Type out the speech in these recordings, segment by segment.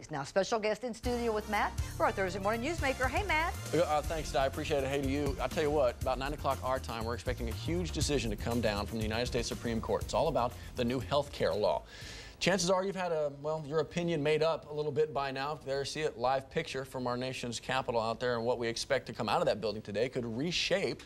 families. Now, special guest in studio with Matt for our Thursday morning newsmaker. Hey, Matt. Thanks, Di. I appreciate it. Hey to you. I'll tell you what, about 9 o'clock our time, we're expecting a huge decision to come down from the United States Supreme Court. It's all about the new health care law. Chances are you've had your opinion made up a little bit by now. There, see it, live picture from our nation's capital out there, and what we expect to come out of that building today could reshape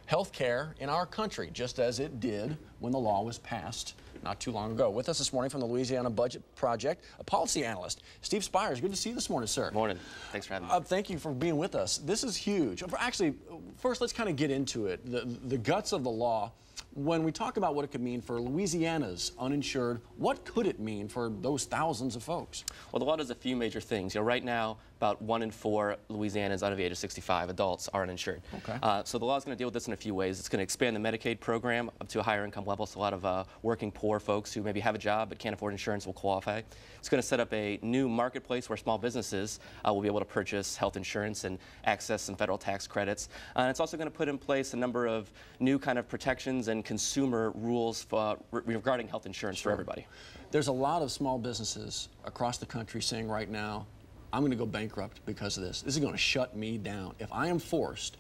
health care in our country, just as it did when the law was passed not too long ago. With us this morning from the Louisiana Budget Project, a policy analyst, Steve Spires. Good to see you this morning, sir. Morning. Thanks for having me. Thank you for being with us. This is huge. Actually, first, let's kind of get into it. The guts of the law. When we talk about what it could mean for Louisiana's uninsured, what could it mean for those thousands of folks? Well, the law does a few major things. Right now, about 1 in 4 Louisianans under the age of 65 adults are uninsured. Okay. So the law is going to deal with this in a few ways. It's going to expand the Medicaid program up to a higher income level, so a lot of working poor folks who maybe have a job but can't afford insurance will qualify. It's going to set up a new marketplace where small businesses will be able to purchase health insurance and access some federal tax credits. And it's also going to put in place a number of new kind of protections and consumer rules regarding health insurance for everybody. There's a lot of small businesses across the country saying right now, I'm going to go bankrupt because of this. This is going to shut me down. If I am forced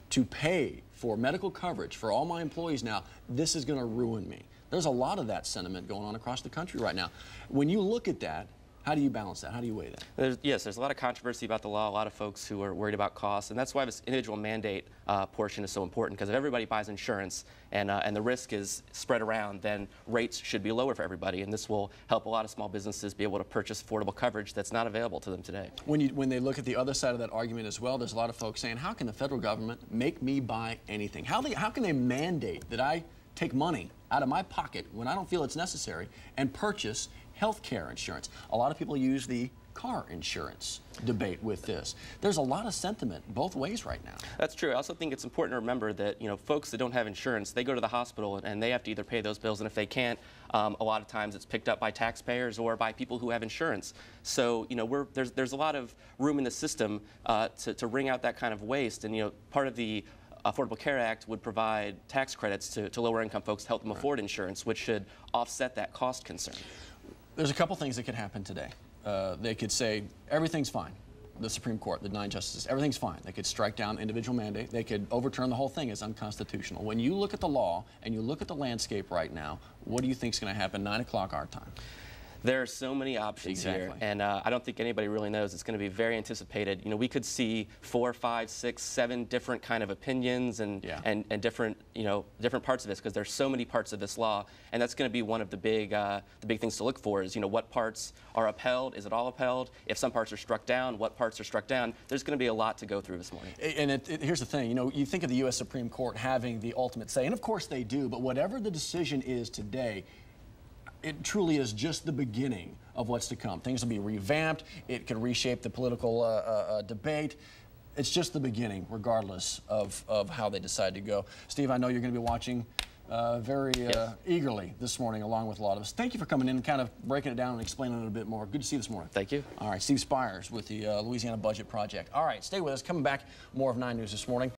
to pay for medical coverage for all my employees now, this is going to ruin me. There's a lot of that sentiment going on across the country right now. When you look at that, how do you balance that? How do you weigh that? There's a lot of controversy about the law, a lot of folks who are worried about costs, and that's why this individual mandate portion is so important, because if everybody buys insurance and the risk is spread around, then rates should be lower for everybody, and this will help a lot of small businesses be able to purchase affordable coverage that's not available to them today. When they look at the other side of that argument as well, there's a lot of folks saying, how can the federal government make me buy anything? How can they mandate that I take money out of my pocket when I don't feel it's necessary and purchase health care insurance? A lot of people use the car insurance debate with this. There's a lot of sentiment both ways right now. That's true. I also think it's important to remember that, folks that don't have insurance, they go to the hospital and they have to either pay those bills, and if they can't, a lot of times it's picked up by taxpayers or by people who have insurance. So, there's a lot of room in the system to wring out that kind of waste, and, part of the Affordable Care Act would provide tax credits to lower income folks to help them afford insurance, which should offset that cost concern. There's a couple things that could happen today. They could say everything's fine. The Supreme Court, the 9 justices, everything's fine. They could strike down the individual mandate. They could overturn the whole thing as unconstitutional. When you look at the law and you look at the landscape right now, what do you think is going to happen 9 o'clock our time? There are so many options here, and I don't think anybody really knows. It's going to be very anticipated. We could see 4, 5, 6, 7 different kind of opinions and different different parts of this, because there's so many parts of this law, and that's going to be one of the big things to look for is what parts are upheld. Is it all upheld? If some parts are struck down, what parts are struck down? There's going to be a lot to go through this morning. And here's the thing. You think of the U.S. Supreme Court having the ultimate say, and of course they do. But whatever the decision is today, it truly is just the beginning of what's to come. Things will be revamped. It can reshape the political debate. It's just the beginning, regardless of how they decide to go. Steve, I know you're going to be watching very eagerly this morning, along with a lot of us. Thank you for coming in and kind of breaking it down and explaining it a bit more. Good to see you this morning. Thank you. All right, Steve Spires with the Louisiana Budget Project. All right, stay with us. Coming back, more of 9 News this morning.